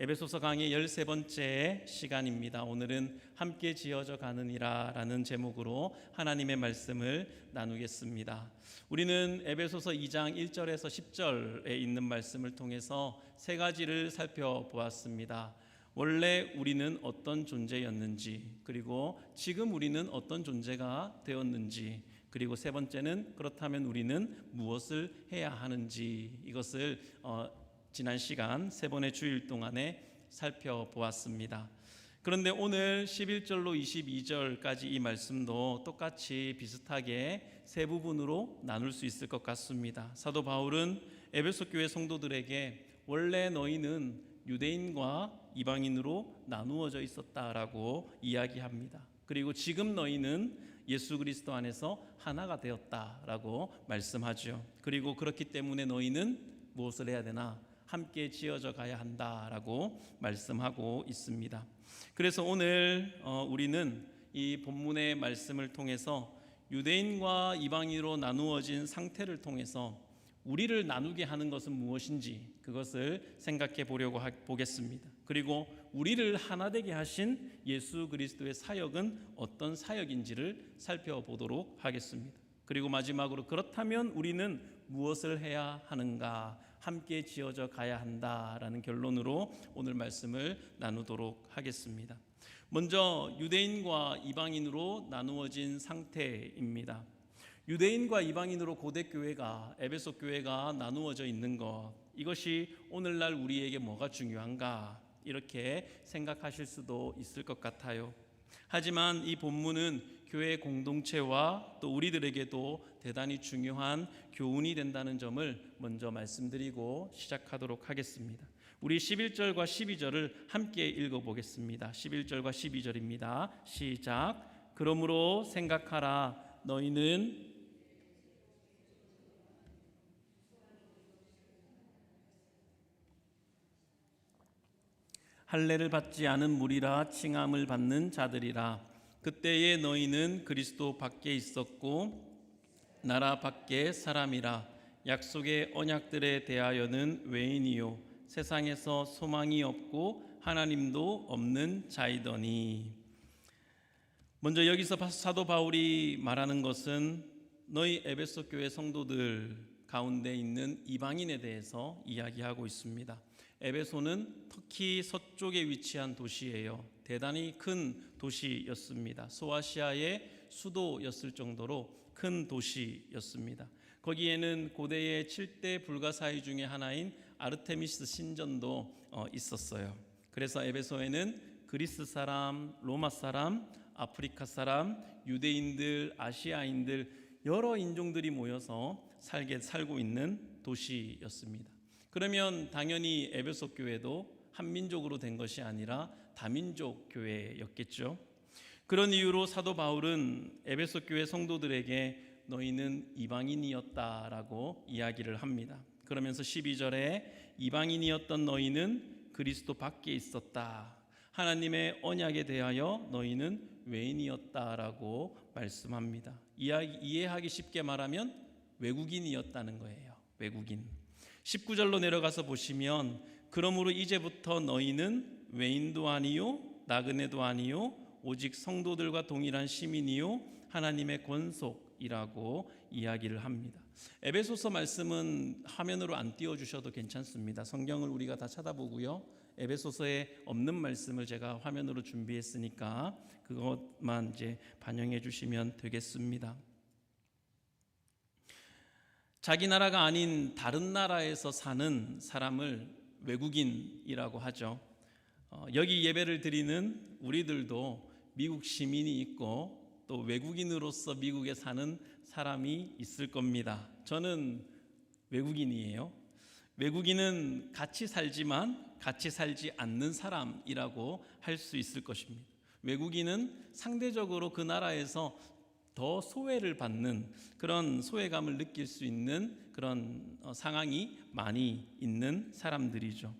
에베소서 강의 13번째 시간입니다. 오늘은 함께 지어져 가느니라 라는 제목으로 하나님의 말씀을 나누겠습니다. 우리는 에베소서 2장 1절에서 10절에 있는 말씀을 통해서 세 가지를 살펴보았습니다. 원래 우리는 어떤 존재였는지, 그리고 지금 우리는 어떤 존재가 되었는지, 그리고 세 번째는 그렇다면 우리는 무엇을 해야 하는지, 이것을 지난 시간 세 번의 주일 동안에 살펴보았습니다. 그런데 오늘 11절로 22절까지 이 말씀도 똑같이 비슷하게 세 부분으로 나눌 수 있을 것 같습니다. 사도 바울은 에베소 교회 성도들에게 원래 너희는 유대인과 이방인으로 나누어져 있었다라고 이야기합니다. 그리고 지금 너희는 예수 그리스도 안에서 하나가 되었다라고 말씀하죠. 그리고 그렇기 때문에 너희는 무엇을 해야 되나? 함께 지어져 가야 한다라고 말씀하고 있습니다. 그래서 오늘 우리는 이 본문의 말씀을 통해서 유대인과 이방인으로 나누어진 상태를 통해서 우리를 나누게 하는 것은 무엇인지 그것을 생각해 보겠습니다. 그리고 우리를 하나 되게 하신 예수 그리스도의 사역은 어떤 사역인지를 살펴보도록 하겠습니다. 그리고 마지막으로 그렇다면 우리는 무엇을 해야 하는가? 함께 지어져 가야 한다라는 결론으로 오늘 말씀을 나누도록 하겠습니다. 먼저 유대인과 이방인으로 나누어진 상태입니다. 유대인과 이방인으로 고대 교회가, 에베소 교회가 나누어져 있는 것, 이것이 오늘날 우리에게 뭐가 중요한가? 이렇게 생각하실 수도 있을 것 같아요. 하지만 이 본문은 교회 공동체와 또 우리들에게도 대단히 중요한 교훈이 된다는 점을 먼저 말씀드리고 시작하도록 하겠습니다. 우리 11절과 12절을 함께 읽어보겠습니다. 11절과 12절입니다. 시작. 그러므로 생각하라. 너희는 할례를 받지 않은 무리라 칭함을 받는 자들이라. 그때에 너희는 그리스도 밖에 있었고 나라 밖에 사람이라. 약속의 언약들에 대하여는 외인이요 세상에서 소망이 없고 하나님도 없는 자이더니. 먼저 여기서 사도 바울이 말하는 것은 너희 에베소 교회 성도들 가운데 있는 이방인에 대해서 이야기하고 있습니다. 에베소는 터키 서쪽에 위치한 도시예요. 대단히 큰 도시였습니다. 소아시아의 수도였을 정도로 큰 도시였습니다. 거기에는 고대의 7대 불가사의 중에 하나인 아르테미스 신전도 있었어요. 그래서 에베소에는 그리스 사람, 로마 사람, 아프리카 사람, 유대인들, 아시아인들 여러 인종들이 모여서 살고 있는 도시였습니다. 그러면 당연히 에베소 교회도 한민족으로 된 것이 아니라 다민족 교회였겠죠. 그런 이유로 사도 바울은 에베소 교회 성도들에게 너희는 이방인이었다라고 이야기를 합니다. 그러면서 12절에 이방인이었던 너희는 그리스도 밖에 있었다. 하나님의 언약에 대하여 너희는 외인이었다라고 말씀합니다. 이해하기 쉽게 말하면 외국인이었다는 거예요. 외국인. 19절로 내려가서 보시면 그러므로 이제부터 너희는 외인도 아니요 나그네도 아니요 오직 성도들과 동일한 시민이요 하나님의 권속이라고 이야기를 합니다. 에베소서 말씀은 화면으로 안 띄워주셔도 괜찮습니다. 성경을 우리가 다 쳐다보고요. 에베소서에 없는 말씀을 제가 화면으로 준비했으니까 그것만 이제 반영해 주시면 되겠습니다. 자기 나라가 아닌 다른 나라에서 사는 사람을 외국인이라고 하죠. 여기 예배를 드리는 우리들도 미국 시민이 있고 또 외국인으로서 미국에 사는 사람이 있을 겁니다. 저는 외국인이에요. 외국인은 같이 살지만 같이 살지 않는 사람이라고 할 수 있을 것입니다. 외국인은 상대적으로 그 나라에서 더 소외를 받는 그런 소외감을 느낄 수 있는 그런 상황이 많이 있는 사람들이죠.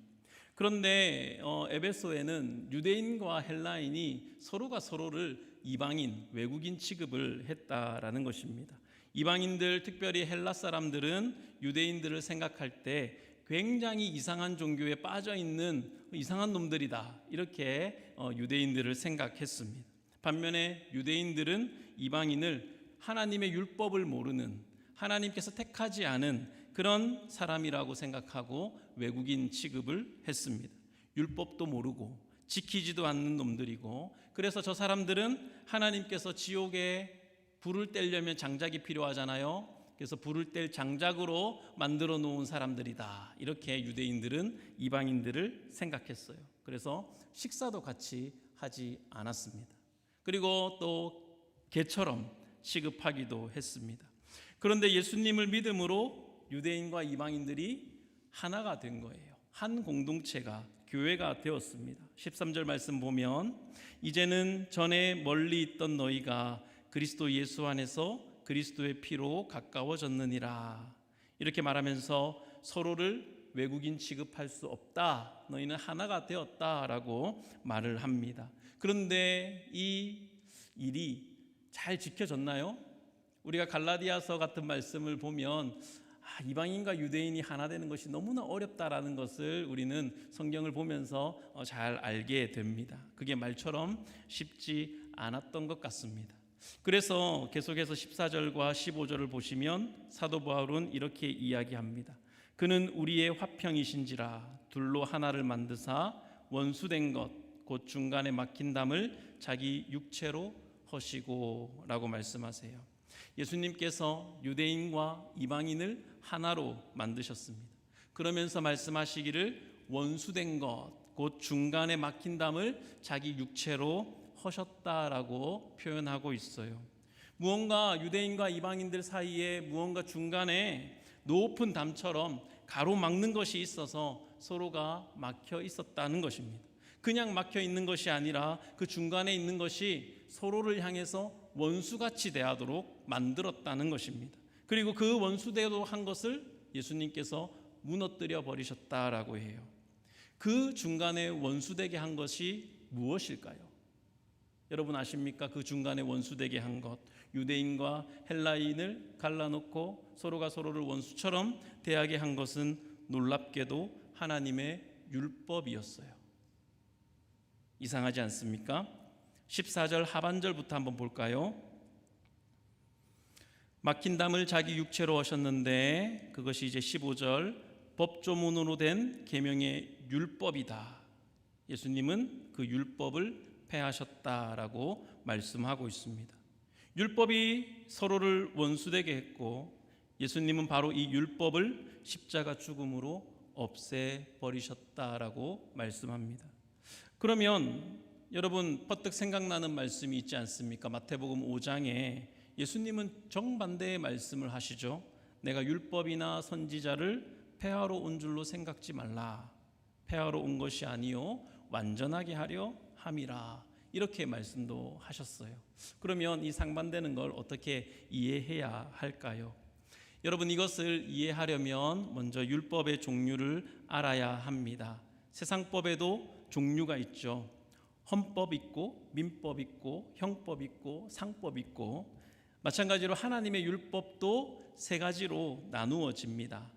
그런데 에베소에는 유대인과 헬라인이 서로가 서로를 이방인, 외국인 취급을 했다라는 것입니다. 이방인들, 특별히 헬라 사람들은 유대인들을 생각할 때 굉장히 이상한 종교에 빠져 있는 이상한 놈들이다, 이렇게 유대인들을 생각했습니다. 반면에 유대인들은 이방인을 하나님의 율법을 모르는, 하나님께서 택하지 않은 그런 사람이라고 생각하고 외국인 취급을 했습니다. 율법도 모르고 지키지도 않는 놈들이고, 그래서 저 사람들은 하나님께서 지옥에 불을 떼려면 장작이 필요하잖아요. 그래서 불을 뗄 장작으로 만들어 놓은 사람들이다, 이렇게 유대인들은 이방인들을 생각했어요. 그래서 식사도 같이 하지 않았습니다. 그리고 또 개처럼 취급하기도 했습니다. 그런데 예수님을 믿음으로 유대인과 이방인들이 하나가 된 거예요. 한 공동체가, 교회가 되었습니다. 13절 말씀 보면 이제는 전에 멀리 있던 너희가 그리스도 예수 안에서 그리스도의 피로 가까워졌느니라, 이렇게 말하면서 서로를 외국인 취급할 수 없다, 너희는 하나가 되었다라고 말을 합니다. 그런데 이 일이 잘 지켜졌나요? 우리가 갈라디아서 같은 말씀을 보면 이방인과 유대인이 하나 되는 것이 너무나 어렵다라는 것을 우리는 성경을 보면서 잘 알게 됩니다. 그게 말처럼 쉽지 않았던 것 같습니다. 그래서 계속해서 14절과 15절을 보시면 사도 바울은 이렇게 이야기합니다. 그는 우리의 화평이신지라 둘로 하나를 만드사 원수된 것 곧 중간에 막힌 담을 자기 육체로 허시고 라고 말씀하세요. 예수님께서 유대인과 이방인을 하나로 만드셨습니다. 그러면서 말씀하시기를 원수된 것 곧 중간에 막힌 담을 자기 육체로 허셨다라고 표현하고 있어요. 무언가 유대인과 이방인들 사이에 무언가 중간에 높은 담처럼 가로막는 것이 있어서 서로가 막혀 있었다는 것입니다. 그냥 막혀 있는 것이 아니라 그 중간에 있는 것이 서로를 향해서 원수같이 대하도록 만들었다는 것입니다. 그리고 그 원수대로 한 것을 예수님께서 무너뜨려 버리셨다라고 해요. 그 중간에 원수되게 한 것이 무엇일까요? 여러분 아십니까? 그 중간에 원수되게 한 것, 유대인과 헬라인을 갈라놓고 서로가 서로를 원수처럼 대하게 한 것은 놀랍게도 하나님의 율법이었어요. 이상하지 않습니까? 14절 하반절부터 한번 볼까요? 막힌 담을 자기 육체로 하셨는데 그것이 이제 15절 법조문으로 된 계명의 율법이다. 예수님은 그 율법을 폐하셨다라고 말씀하고 있습니다. 율법이 서로를 원수되게 했고 예수님은 바로 이 율법을 십자가 죽음으로 없애버리셨다라고 말씀합니다. 그러면 여러분 퍼뜩 생각나는 말씀이 있지 않습니까? 마태복음 5장에 예수님은 정반대의 말씀을 하시죠. 내가 율법이나 선지자를 폐하러 온 줄로 생각지 말라. 폐하러 온 것이 아니요 완전하게 하려 함이라. 이렇게 말씀도 하셨어요. 그러면 이 상반되는 걸 어떻게 이해해야 할까요? 여러분 이것을 이해하려면 먼저 율법의 종류를 알아야 합니다. 세상법에도 종류가 있죠. 헌법 있고 민법 있고 형법 있고 상법 있고 마찬가지로 하나님의 율법도 세 가지로 나누어집니다.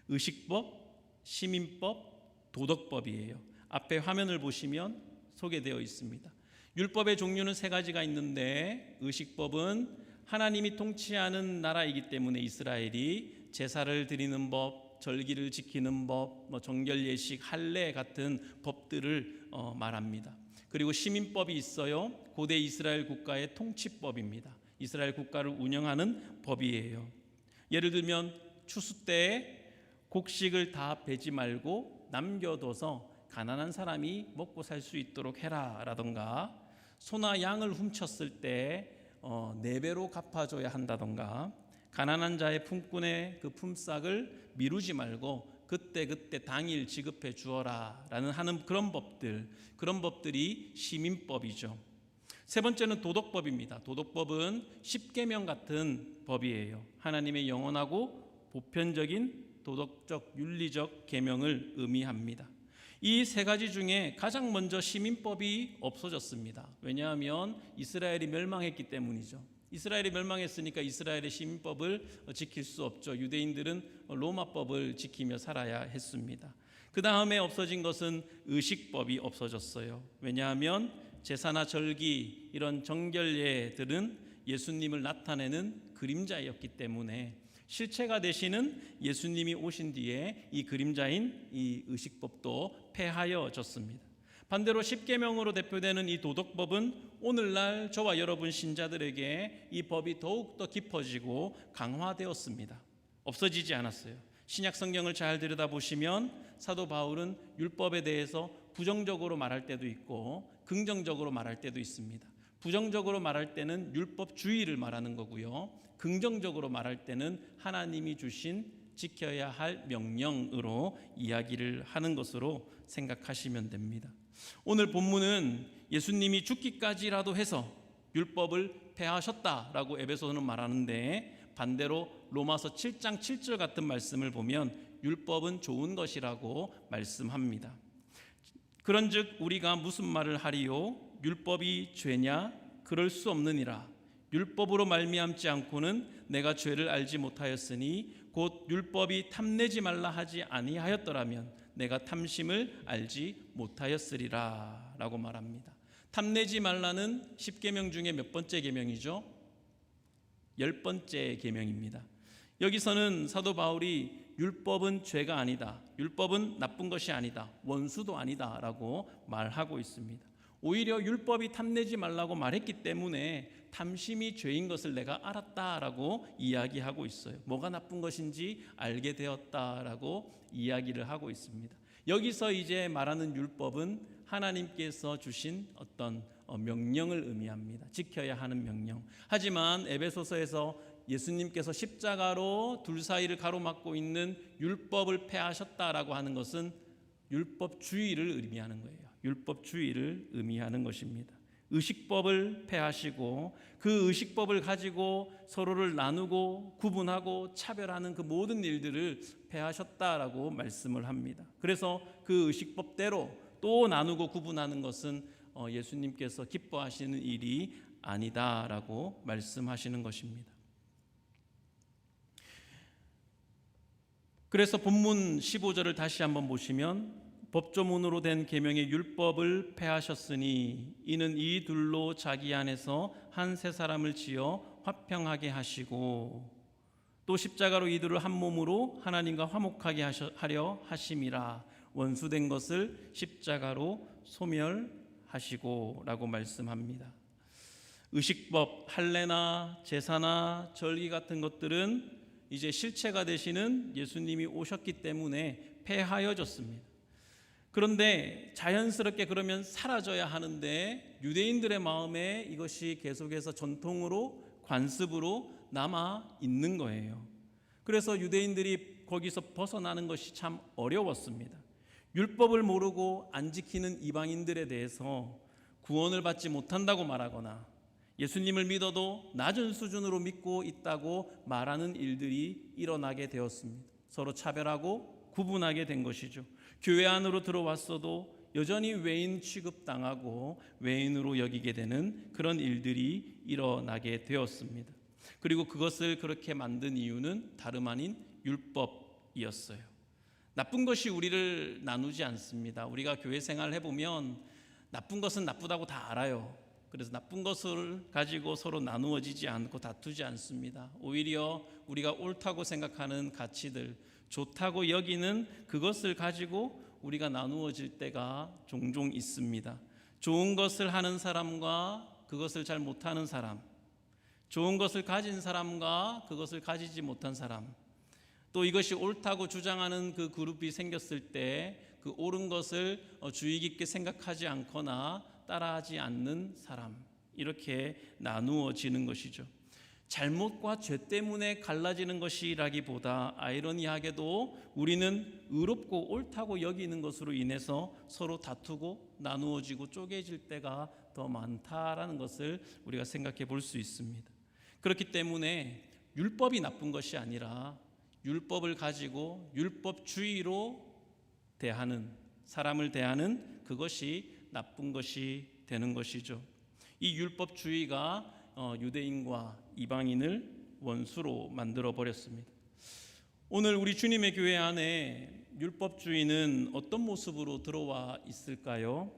의식법, 시민법, 도덕법이에요. 앞에 화면을 보시면 소개되어 있습니다. 율법의 종류는 세 가지가 있는데 의식법은 하나님이 통치하는 나라이기 때문에 이스라엘이 제사를 드리는 법, 절기를 지키는 법, 정결 예식, 할례 같은 법들을 말합니다. 그리고 시민법이 있어요. 고대 이스라엘 국가의 통치법입니다. 이스라엘 국가를 운영하는 법이에요. 예를 들면 추수 때에 곡식을 다 베지 말고 남겨둬서 가난한 사람이 먹고 살 수 있도록 해라 라던가, 소나 양을 훔쳤을 때 4배로 갚아줘야 한다던가, 가난한 자의 품꾼의 그 품삯을 미루지 말고 그때 당일 지급해 주어라 라는 하는 그런 법들이 시민법이죠. 세 번째는 도덕법입니다. 도덕법은 십계명 같은 법이에요. 하나님의 영원하고 보편적인 도덕적 윤리적 계명을 의미합니다. 이 세 가지 중에 가장 먼저 시민법이 없어졌습니다. 왜냐하면 이스라엘이 멸망했기 때문이죠. 이스라엘이 멸망했으니까 이스라엘의 시민법을 지킬 수 없죠. 유대인들은 로마법을 지키며 살아야 했습니다. 그 다음에 없어진 것은 의식법이 없어졌어요. 왜냐하면 제사나 절기 이런 정결예들은 예수님을 나타내는 그림자였기 때문에 실체가 되시는 예수님이 오신 뒤에 이 그림자인 이 의식법도 폐하여졌습니다. 반대로 십계명으로 대표되는 이 도덕법은 오늘날 저와 여러분 신자들에게 이 법이 더욱더 깊어지고 강화되었습니다. 없어지지 않았어요. 신약 성경을 잘 들여다보시면 사도 바울은 율법에 대해서 부정적으로 말할 때도 있고 긍정적으로 말할 때도 있습니다. 부정적으로 말할 때는 율법주의를 말하는 거고요. 긍정적으로 말할 때는 하나님이 주신 지켜야 할 명령으로 이야기를 하는 것으로 생각하시면 됩니다. 오늘 본문은 예수님이 죽기까지라도 해서 율법을 폐하셨다라고 에베소서는 말하는데, 반대로 로마서 7장 7절 같은 말씀을 보면 율법은 좋은 것이라고 말씀합니다. 그런즉 우리가 무슨 말을 하리요? 율법이 죄냐? 그럴 수 없느니라. 율법으로 말미암지 않고는 내가 죄를 알지 못하였으니 곧 율법이 탐내지 말라 하지 아니하였더라면 내가 탐심을 알지 못하였으리라 라고 말합니다. 탐내지 말라는 10계명 중에 몇 번째 계명이죠? 10번째 계명입니다. 여기서는 사도 바울이 율법은 죄가 아니다, 율법은 나쁜 것이 아니다, 원수도 아니다 라고 말하고 있습니다. 오히려 율법이 탐내지 말라고 말했기 때문에 탐심이 죄인 것을 내가 알았다라고 이야기하고 있어요. 뭐가 나쁜 것인지 알게 되었다라고 이야기를 하고 있습니다. 여기서 이제 말하는 율법은 하나님께서 주신 어떤 명령을 의미합니다. 지켜야 하는 명령. 하지만 에베소서에서 예수님께서 십자가로 둘 사이를 가로막고 있는 율법을 폐하셨다라고 하는 것은 율법주의를 의미하는 거예요. 율법주의를 의미하는 것입니다. 의식법을 폐하시고 그 의식법을 가지고 서로를 나누고 구분하고 차별하는 그 모든 일들을 폐하셨다라고 말씀을 합니다. 그래서 그 의식법대로 또 나누고 구분하는 것은 예수님께서 기뻐하시는 일이 아니다라고 말씀하시는 것입니다. 그래서 본문 15절을 다시 한번 보시면 법조문으로 된 계명의 율법을 폐하셨으니 이는 이 둘로 자기 안에서 한 세 사람을 지어 화평하게 하시고 또 십자가로 이들을 한 몸으로 하나님과 화목하게 하려 하심이라. 원수된 것을 십자가로 소멸하시고 라고 말씀합니다. 의식법, 할례나 제사나 절기 같은 것들은 이제 실체가 되시는 예수님이 오셨기 때문에 폐하여졌습니다. 그런데 자연스럽게 그러면 사라져야 하는데 유대인들의 마음에 이것이 계속해서 전통으로 관습으로 남아 있는 거예요. 그래서 유대인들이 거기서 벗어나는 것이 참 어려웠습니다. 율법을 모르고 안 지키는 이방인들에 대해서 구원을 받지 못한다고 말하거나 예수님을 믿어도 낮은 수준으로 믿고 있다고 말하는 일들이 일어나게 되었습니다. 서로 차별하고 구분하게 된 것이죠. 교회 안으로 들어왔어도 여전히 외인 취급당하고 외인으로 여기게 되는 그런 일들이 일어나게 되었습니다. 그리고 그것을 그렇게 만든 이유는 다름 아닌 율법이었어요. 나쁜 것이 우리를 나누지 않습니다. 우리가 교회 생활을 해보면 나쁜 것은 나쁘다고 다 알아요. 그래서 나쁜 것을 가지고 서로 나누어지지 않고 다투지 않습니다. 오히려 우리가 옳다고 생각하는 가치들, 좋다고 여기는 그것을 가지고 우리가 나누어질 때가 종종 있습니다. 좋은 것을 하는 사람과 그것을 잘 못하는 사람, 좋은 것을 가진 사람과 그것을 가지지 못한 사람, 또 이것이 옳다고 주장하는 그 그룹이 생겼을 때 그 옳은 것을 주의 깊게 생각하지 않거나 따라하지 않는 사람, 이렇게 나누어지는 것이죠. 잘못과 죄 때문에 갈라지는 것이라기보다 아이러니하게도 우리는 의롭고 옳다고 여기는 것으로 인해서 서로 다투고 나누어지고 쪼개질 때가 더 많다라는 것을 우리가 생각해 볼 수 있습니다. 그렇기 때문에 율법이 나쁜 것이 아니라 율법을 가지고 율법주의로 대하는, 사람을 대하는 그것이 나쁜 것이 되는 것이죠. 이 율법주의가 유대인과 이방인을 원수로 만들어 버렸습니다. 오늘 우리 주님의 교회 안에 율법주의는 어떤 모습으로 들어와 있을까요?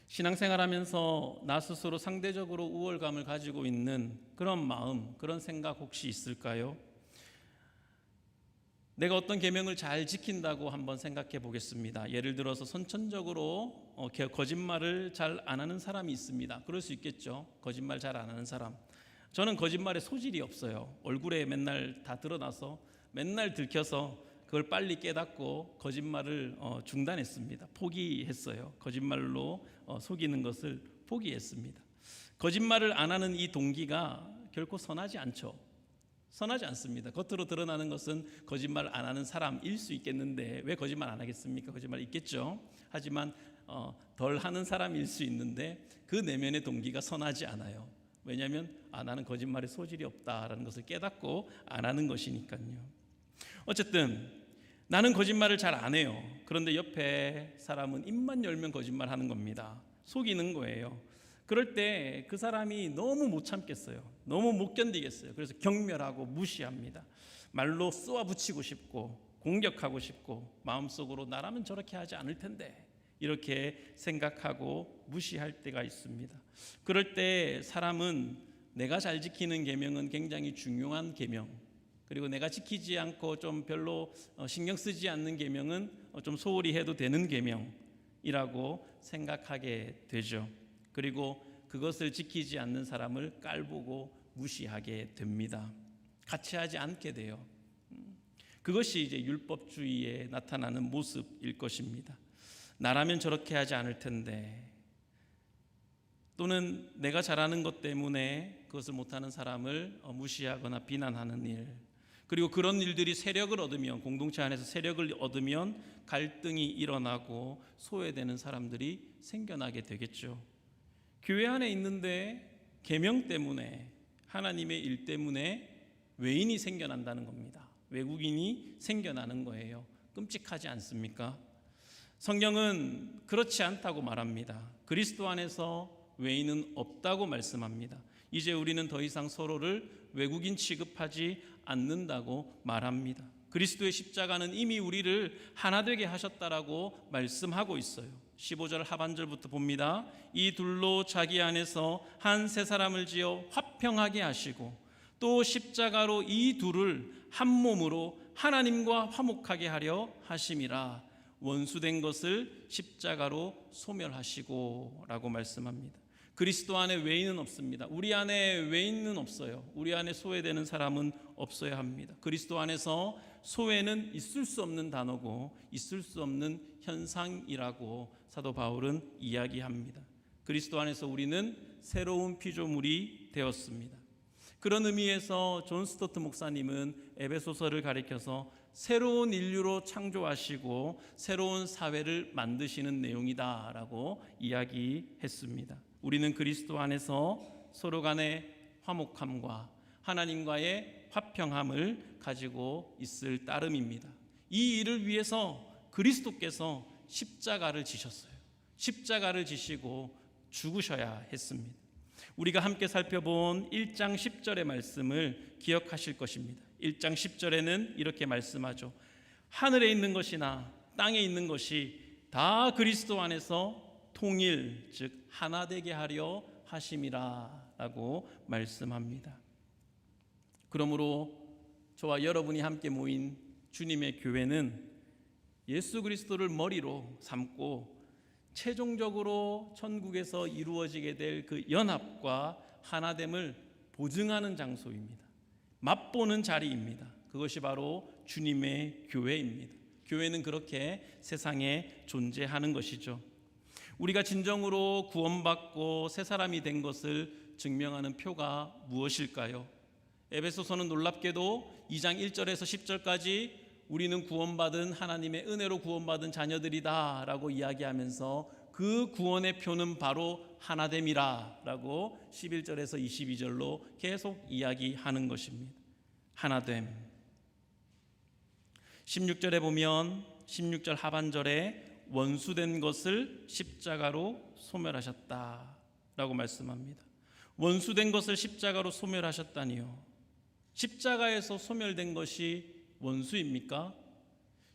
신앙생활하면서 나 스스로 상대적으로 우월감을 가지고 있는 그런 마음, 그런 생각 혹시 있을까요? 내가 어떤 계명을 잘 지킨다고 한번 생각해 보겠습니다. 예를 들어서 선천적으로 거짓말을 잘 안 하는 사람이 있습니다. 그럴 수 있겠죠. 거짓말 잘 안 하는 사람. 저는 거짓말에 소질이 없어요. 얼굴에 맨날 다 드러나서 맨날 들켜서 그걸 빨리 깨닫고 거짓말을 중단했습니다. 포기했어요. 거짓말로 속이는 것을 포기했습니다. 거짓말을 안 하는 이 동기가 결코 선하지 않죠. 선하지 않습니다. 겉으로 드러나는 것은 거짓말 안 하는 사람일 수 있겠는데 왜 거짓말 안 하겠습니까? 거짓말 있겠죠. 하지만 덜 하는 사람일 수 있는데 그 내면의 동기가 선하지 않아요. 왜냐하면 나는 거짓말에 소질이 없다라는 것을 깨닫고 안 하는 것이니까요. 어쨌든 나는 거짓말을 잘 안 해요. 그런데 옆에 사람은 입만 열면 거짓말하는 겁니다. 속이는 거예요. 그럴 때 그 사람이 너무 못 참겠어요. 너무 못 견디겠어요. 그래서 경멸하고 무시합니다. 말로 쏘아붙이고 싶고 공격하고 싶고 마음속으로 나라면 저렇게 하지 않을 텐데 이렇게 생각하고 무시할 때가 있습니다. 그럴 때 사람은 내가 잘 지키는 계명은 굉장히 중요한 계명, 그리고 내가 지키지 않고 좀 별로 신경 쓰지 않는 계명은 좀 소홀히 해도 되는 계명이라고 생각하게 되죠. 그리고 그것을 지키지 않는 사람을 깔보고 무시하게 됩니다. 같이 하지 않게 돼요. 그것이 이제 율법주의에 나타나는 모습일 것입니다. 나라면 저렇게 하지 않을 텐데, 또는 내가 잘하는 것 때문에 그것을 못하는 사람을 무시하거나 비난하는 일, 그리고 그런 일들이 세력을 얻으면, 공동체 안에서 세력을 얻으면 갈등이 일어나고 소외되는 사람들이 생겨나게 되겠죠. 교회 안에 있는데 계명 때문에, 하나님의 일 때문에 외인이 생겨난다는 겁니다. 외국인이 생겨나는 거예요. 끔찍하지 않습니까? 성경은 그렇지 않다고 말합니다. 그리스도 안에서 외인은 없다고 말씀합니다. 이제 우리는 더 이상 서로를 외국인 취급하지 않는다고 말합니다. 그리스도의 십자가는 이미 우리를 하나 되게 하셨다라고 말씀하고 있어요. 15절 하반절부터 봅니다. 이 둘로 자기 안에서 한 세 사람을 지어 화평하게 하시고 또 십자가로 이 둘을 한 몸으로 하나님과 화목하게 하려 하심이라. 원수된 것을 십자가로 소멸하시고 라고 말씀합니다. 그리스도 안에 외인은 없습니다. 우리 안에 외인은 없어요. 우리 안에 소외되는 사람은 없어야 합니다. 그리스도 안에서 소외는 있을 수 없는 단어고 있을 수 없는 현상이라고 사도 바울은 이야기합니다. 그리스도 안에서 우리는 새로운 피조물이 되었습니다. 그런 의미에서 존 스토트 목사님은 에베소서를 가리켜서 새로운 인류로 창조하시고 새로운 사회를 만드시는 내용이다라고 이야기했습니다. 우리는 그리스도 안에서 서로 간의 화목함과 하나님과의 화평함을 가지고 있을 따름입니다. 이 일을 위해서 그리스도께서 십자가를 지셨어요. 십자가를 지시고 죽으셔야 했습니다. 우리가 함께 살펴본 1장 10절의 말씀을 기억하실 것입니다. 1장 10절에는 이렇게 말씀하죠. 하늘에 있는 것이나 땅에 있는 것이 다 그리스도 안에서 통일, 즉 하나 되게 하려 하심이라 라고 말씀합니다. 그러므로 저와 여러분이 함께 모인 주님의 교회는 예수 그리스도를 머리로 삼고 최종적으로 천국에서 이루어지게 될 그 연합과 하나됨을 보증하는 장소입니다. 맛보는 자리입니다. 그것이 바로 주님의 교회입니다. 교회는 그렇게 세상에 존재하는 것이죠. 우리가 진정으로 구원받고 새 사람이 된 것을 증명하는 표가 무엇일까요? 에베소서는 놀랍게도 2장 1절에서 10절까지 우리는 구원받은 하나님의 은혜로 구원받은 자녀들이다 라고 이야기하면서 그 구원의 표는 바로 하나됨이라 라고 11절에서 22절로 계속 이야기하는 것입니다. 하나됨. 16절에 보면 16절 하반절에 원수된 것을 십자가로 소멸하셨다 라고 말씀합니다. 원수된 것을 십자가로 소멸하셨다니요. 십자가에서 소멸된 것이 원수입니까?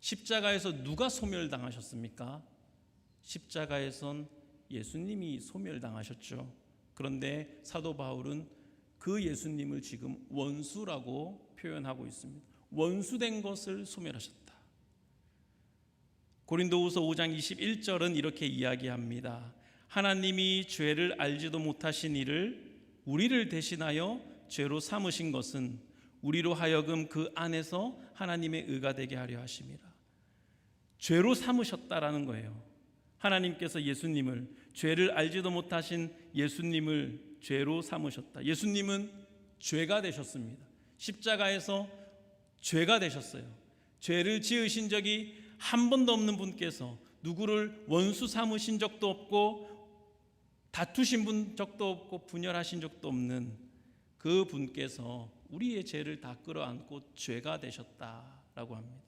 십자가에서 누가 소멸당하셨습니까? 십자가에선 예수님이 소멸당하셨죠. 그런데 사도 바울은 그 예수님을 지금 원수라고 표현하고 있습니다. 원수된 것을 소멸하셨다. 고린도후서 5장 21절은 이렇게 이야기합니다. 하나님이 죄를 알지도 못하신 이를 우리를 대신하여 죄로 삼으신 것은 우리로 하여금 그 안에서 하나님의 의가 되게 하려 하심이라. 죄로 삼으셨다라는 거예요. 하나님께서 예수님을, 죄를 알지도 못하신 예수님을 죄로 삼으셨다. 예수님은 죄가 되셨습니다. 십자가에서 죄가 되셨어요. 죄를 지으신 적이 한 번도 없는 분께서 누구를 원수 삼으신 적도 없고 다투신 적도 없고 분열하신 적도 없는 그 분께서 우리의 죄를 다 끌어안고 죄가 되셨다라고 합니다.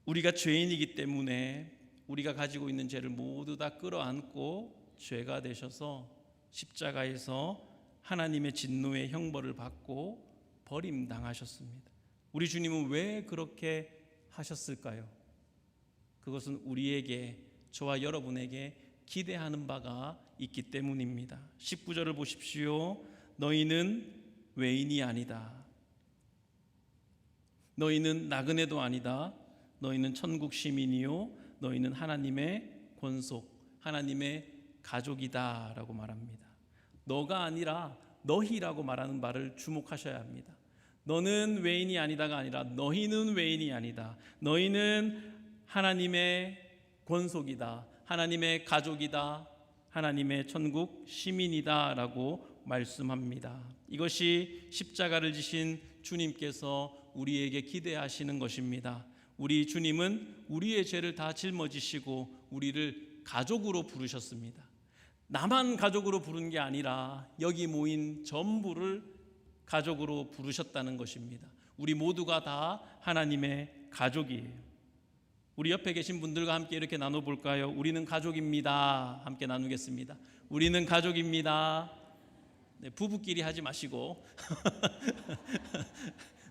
우리가 죄인이기 때문에 우리가 가지고 있는 죄를 모두 다 끌어안고 죄가 되셔서 십자가에서 하나님의 진노의 형벌을 받고 버림당하셨습니다. 우리 주님은 왜 그렇게 하셨을까요? 그것은 우리에게, 저와 여러분에게 기대하는 바가 있기 때문입니다. 19절을 보십시오. 너희는 외인이 아니다. 너희는 나그네도 아니다. 너희는 천국 시민이요 너희는 하나님의 권속, 하나님의 가족이다 라고 말합니다. 너가 아니라 너희라고 말하는 말을 주목하셔야 합니다. 너는 외인이 아니다가 아니라 너희는 외인이 아니다. 너희는 하나님의 권속이다. 하나님의 가족이다. 하나님의 천국 시민이다 라고 말씀합니다. 이것이 십자가를 지신 주님께서 우리에게 기대하시는 것입니다. 우리 주님은 우리의 죄를 다 짊어지시고 우리를 가족으로 부르셨습니다. 나만 가족으로 부른 게 아니라 여기 모인 전부를 가족으로 부르셨다는 것입니다. 우리 모두가 다 하나님의 가족이에요. 우리 옆에 계신 분들과 함께 이렇게 나눠볼까요? 우리는 가족입니다. 함께 나누겠습니다. 우리는 가족입니다. 네, 부부끼리 하지 마시고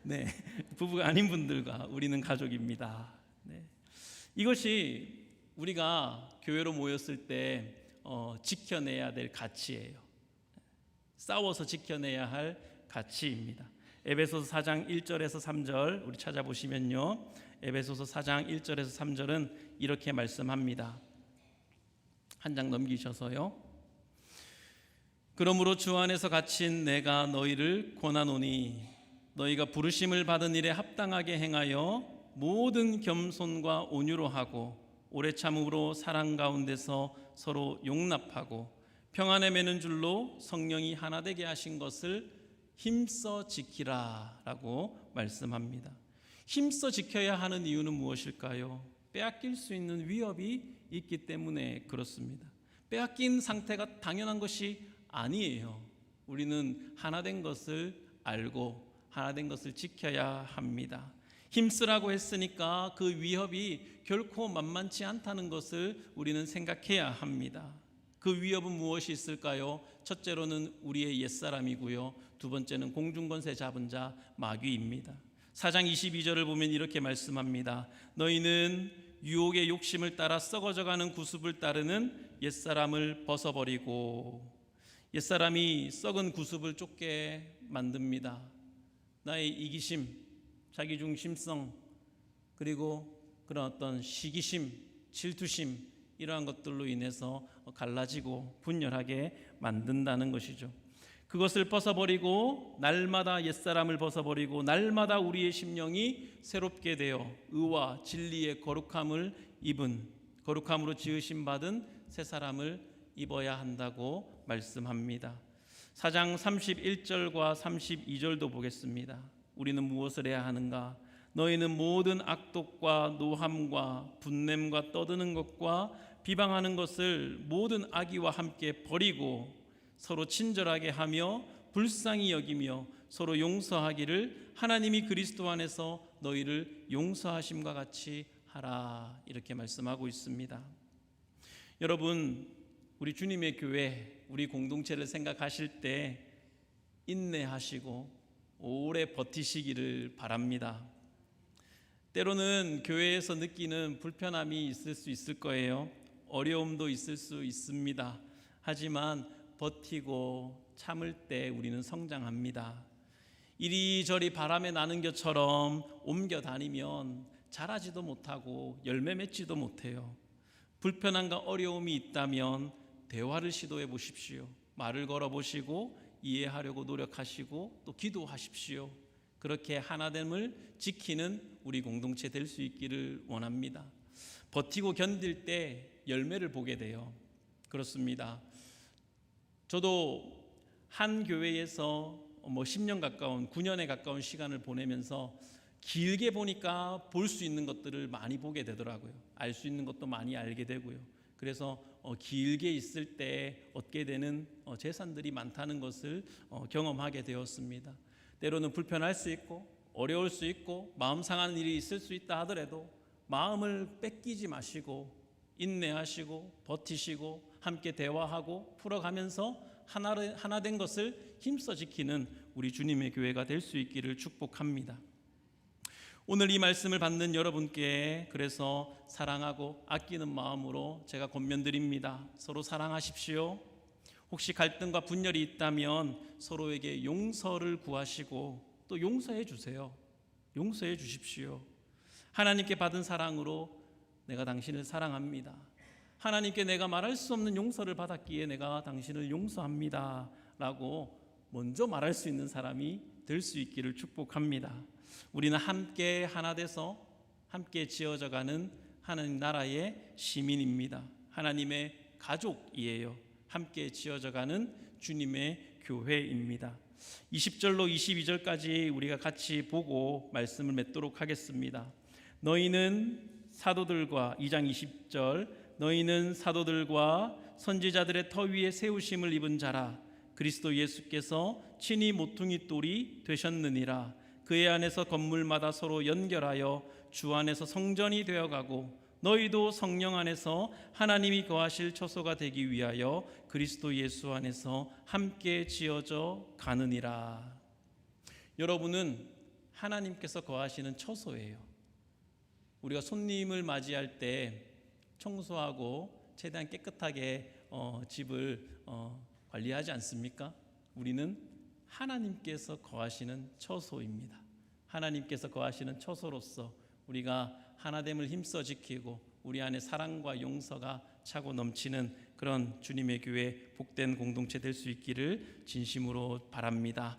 네, 부부가 아닌 분들과 우리는 가족입니다. 네. 이것이 우리가 교회로 모였을 때 지켜내야 될 가치예요. 싸워서 지켜내야 할 가치입니다. 에베소서 4장 1절에서 3절 우리 찾아보시면요. 에베소서 4장 1절에서 3절은 이렇게 말씀합니다. 한 장 넘기셔서요. 그러므로 주 안에서 갇힌 내가 너희를 권하노니 너희가 부르심을 받은 일에 합당하게 행하여 모든 겸손과 온유로 하고 오래 참음으로 사랑 가운데서 서로 용납하고 평안에 매는 줄로 성령이 하나 되게 하신 것을 힘써 지키라 라고 말씀합니다. 힘써 지켜야 하는 이유는 무엇일까요? 빼앗길 수 있는 위협이 있기 때문에 그렇습니다. 빼앗긴 상태가 당연한 것이 아니에요. 우리는 하나 된 것을 알고 하나 된 것을 지켜야 합니다. 힘쓰라고 했으니까 그 위협이 결코 만만치 않다는 것을 우리는 생각해야 합니다. 그 위협은 무엇이 있을까요? 첫째로는 우리의 옛사람이고요. 두 번째는 공중권세 잡은 자 마귀입니다. 4장 22절을 보면 이렇게 말씀합니다. 너희는 유혹의 욕심을 따라 썩어져가는 구습을 따르는 옛사람을 벗어버리고, 옛사람이 썩은 구습을 쫓게 만듭니다. 나의 이기심, 자기중심성, 그리고 그런 어떤 시기심, 질투심, 이러한 것들로 인해서 갈라지고 분열하게 만든다는 것이죠. 그것을 벗어버리고 날마다 옛사람을 벗어버리고 날마다 우리의 심령이 새롭게 되어 의와 진리의 거룩함을 입은, 거룩함으로 지으심 받은 새 사람을 입어야 한다고 말씀합니다. 4장 31절과 32절도 보겠습니다. 우리는 무엇을 해야 하는가? 너희는 모든 악독과 노함과 분냄과 떠드는 것과 비방하는 것을 모든 악의와 함께 버리고 서로 친절하게 하며 불쌍히 여기며 서로 용서하기를 하나님이 그리스도 안에서 너희를 용서하심과 같이 하라, 이렇게 말씀하고 있습니다. 여러분, 우리 주님의 교회, 우리 공동체를 생각하실 때 인내하시고 오래 버티시기를 바랍니다. 때로는 교회에서 느끼는 불편함이 있을 수 있을 거예요. 어려움도 있을 수 있습니다. 하지만 버티고 참을 때 우리는 성장합니다. 이리저리 바람에 나는 것처럼 옮겨 다니면 자라지도 못하고 열매 맺지도 못해요. 불편함과 어려움이 있다면 대화를 시도해 보십시오. 말을 걸어 보시고 이해하려고 노력하시고 또 기도하십시오. 그렇게 하나됨을 지키는 우리 공동체 될 수 있기를 원합니다. 버티고 견딜 때 열매를 보게 돼요. 그렇습니다. 저도 한 교회에서 10년 가까운 9년에 가까운 시간을 보내면서 길게 보니까 볼 수 있는 것들을 많이 보게 되더라고요. 알 수 있는 것도 많이 알게 되고요. 그래서 길게 있을 때 얻게 되는 재산들이 많다는 것을 경험하게 되었습니다. 때로는 불편할 수 있고 어려울 수 있고 마음 상하는 일이 있을 수 있다 하더라도 마음을 뺏기지 마시고 인내하시고 버티시고 함께 대화하고 풀어가면서 하나 된 것을 힘써 지키는 우리 주님의 교회가 될 수 있기를 축복합니다. 오늘 이 말씀을 받는 여러분께 그래서 사랑하고 아끼는 마음으로 제가 권면드립니다. 서로 사랑하십시오. 혹시 갈등과 분열이 있다면 서로에게 용서를 구하시고 또 용서해 주세요. 용서해 주십시오. 하나님께 받은 사랑으로 내가 당신을 사랑합니다. 하나님께 내가 말할 수 없는 용서를 받았기에 내가 당신을 용서합니다 라고 먼저 말할 수 있는 사람이 될 수 있기를 축복합니다. 우리는 함께 하나 돼서 함께 지어져가는 하나님 나라의 시민입니다. 하나님의 가족이에요. 함께 지어져가는 주님의 교회입니다. 20절로 22절까지 우리가 같이 보고 말씀을 맺도록 하겠습니다. 너희는 사도들과 2장 20절 너희는 사도들과 선지자들의 터 위에 세우심을 입은 자라. 그리스도 예수께서 친히 모퉁이 돌이 되셨느니라. 그의 안에서 건물마다 서로 연결하여 주 안에서 성전이 되어가고 너희도 성령 안에서 하나님이 거하실 처소가 되기 위하여 그리스도 예수 안에서 함께 지어져 가느니라. 여러분은 하나님께서 거하시는 처소예요. 우리가 손님을 맞이할 때 청소하고 최대한 깨끗하게 집을 관리하지 않습니까? 우리는 하나님께서 거하시는 처소입니다. 하나님께서 거하시는 처소로서 우리가 하나됨을 힘써 지키고 우리 안에 사랑과 용서가 차고 넘치는 그런 주님의 교회 복된 공동체 될 수 있기를 진심으로 바랍니다.